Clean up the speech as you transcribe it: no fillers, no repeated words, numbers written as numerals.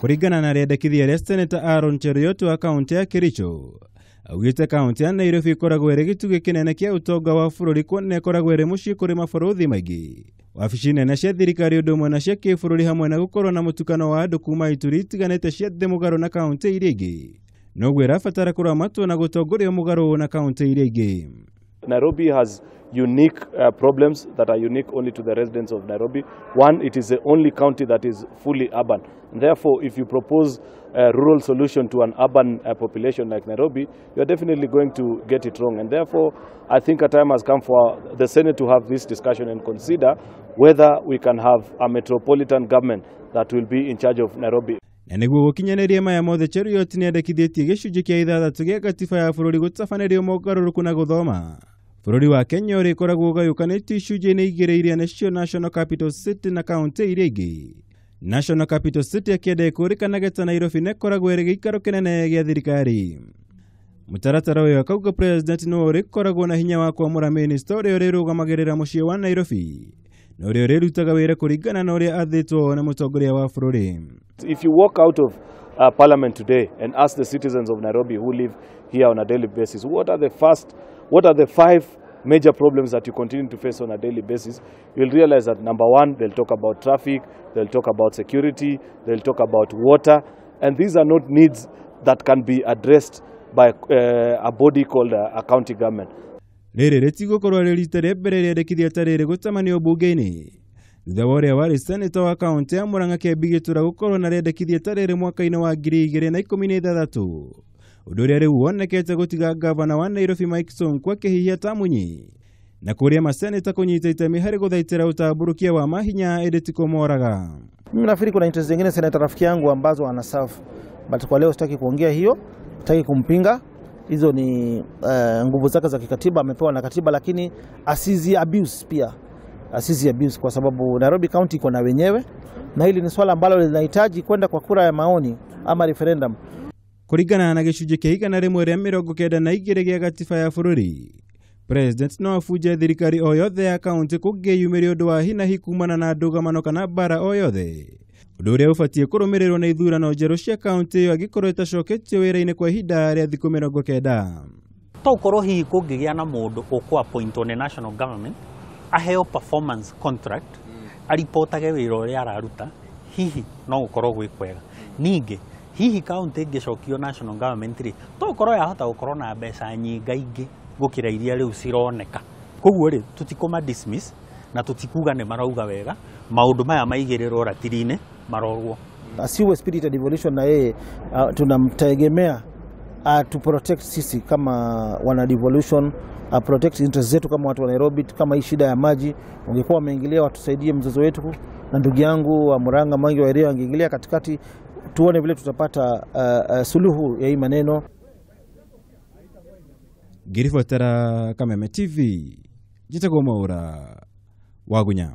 Kuringana na riendekithia ria Seneta Aron Cheruiyot wa kaunti ya Kericho, augite kaunti ya Nairobi ikoragwo iri gitugi kinene kia utonga wa bururi kuona ikoragwo iri mucii kuri mabaruthi maingi. Wabici nene cia thirikari undu umwe na cia kibururi hamwe na gukorwo na mutukano wa andu kuuma ituri itiganite cia thi mugaro na kaunti iria ingi. Noguo irabatara kuramatwo na gutongoria mugaro na kaunti iria ingi. Nairobi has unique problems that are unique only to the residents of Nairobi. One, it is the only county that is fully urban. Therefore, if you propose a rural solution to an urban population like Nairobi, you are definitely going to get it wrong. And therefore, I think a time has come for the Senate to have this discussion and consider whether we can have a metropolitan government that will be in charge of Nairobi. Na niguo gukinyaniria maya mothe Cheruiyot niendekithĩtie gĩcunjĩ kĩa 6 gĩa gatiba ya bũrũri gũtabanĩrio mogarũrũku na gũthoma. Bũrũri wa Kenya ũrĩ koragwo ũgayũkanĩtio icunjĩ-inĩ igĩrĩ iria nĩcio National Capital City na kaunti iria ingĩ. National Capital City akĩenda ĩkũrĩkanage ta Nairobi nĩ koragwo ĩrĩ gĩikaro kĩnene gĩa thirikari. Mũtaratara ũyũ akauga President no ũrĩkoragwo na hinya wa kwamũra Minister ũrĩa ũrĩrũgamagĩrĩra mũciĩ wa Nairobi, na ũrĩa ũrĩrutaga wĩra kũringana na ũrĩa athĩtwo na mũtongoria wa bũrũri. If you walk out of Parliament today and ask the citizens of Nairobi who live here on a daily basis, what are the 5 major problems that you continue to face on a daily basis, you'll realize that number 1, they'll talk about traffic, they'll talk about security, they'll talk about water, and these are not needs that can be addressed by a body called a county government. Rĩrĩ rĩtigũkorwo rĩ rita rĩa mbere riendekithia ta rĩrĩ gũtamanio mbunge-ini. Thutha wa ũrĩa warĩ seneta wa kaunti ya Murang'a Kĩambi Gĩtura gũkorwo na riendekithia ta rĩrĩ mwaka-inĩ wa 2016. Ũndũ ũrĩa rĩu wonekete gũtiga Ngavana wa Nairobi Mike Sonko akĩhihia tamunyi na kũrĩa maseneta kũnyita itemi harĩ gũthaitĩra utamburukia wa mahinya ĩndĩ ti kũmoraga. Mimi nafikiri kuna interest zingine seneta rafiki yangu ambazo anaserve, but kwa leo sitaki kuongea hiyo, sitaki kumpinga. Hizo ni nguvu zake za kikatiba, amepewa na katiba, lakini asizi abuse pia. Asizi abuse kwa sababu Nairobi County iko na wenyewe, na hili ni swala ambalo linahitaji kwenda kwa kura ya maoni ama referendum. Kuringana na gĩcunjĩ kĩa 192 gĩa gatiba ya bũrũri, President no abunje thirikari o yothe ya kaunti kũngĩyumĩria ũndũ wa hinahi kumana na ndũgamano kana bara o yothe. Ũndũ ũrĩa ũbatiĩ kũrũmĩrĩrwo na ithurano njerũ cia kaunti ĩyo angĩkorwo ĩtacoketio wĩra-inĩ kwa ihinda rĩa thikũ 90. Tokorwo hihi kũngĩgĩa na mũndũ ũkũ-appointwo nĩ national government, aheo performance contract, aripotage wĩra ũrĩa araruta, hihi no gũkorwo gwĩ kwega. Ningĩ hihi kaunti ĩngĩcokio national government rĩ, tokorwo yahota gũkorwo na mbeca nyingaingĩ gũkĩra iria rĩu cironeka. Koguo rĩ, tutikũma dismiss na tutikuga nĩ marauga wega, maũndũ maya maigĩrĩrwo ratiri-inĩ marorwo. Asiwe spirit devolution na yeye tunamtegemea to protect sisi kama wana devolution, protect interest zetu kama watu wa Nairobi. Kama hii shida ya maji ungekuwa wameingilia watusaidie mzozo wetu, na ndugu yangu wa Murang'a Mangi wa Eria angeingilia katikati, tuone vile tutapata suluhu ya hii maneno. Ngirifuatara Kameme TV, jitagwo Mwaura Wagunya.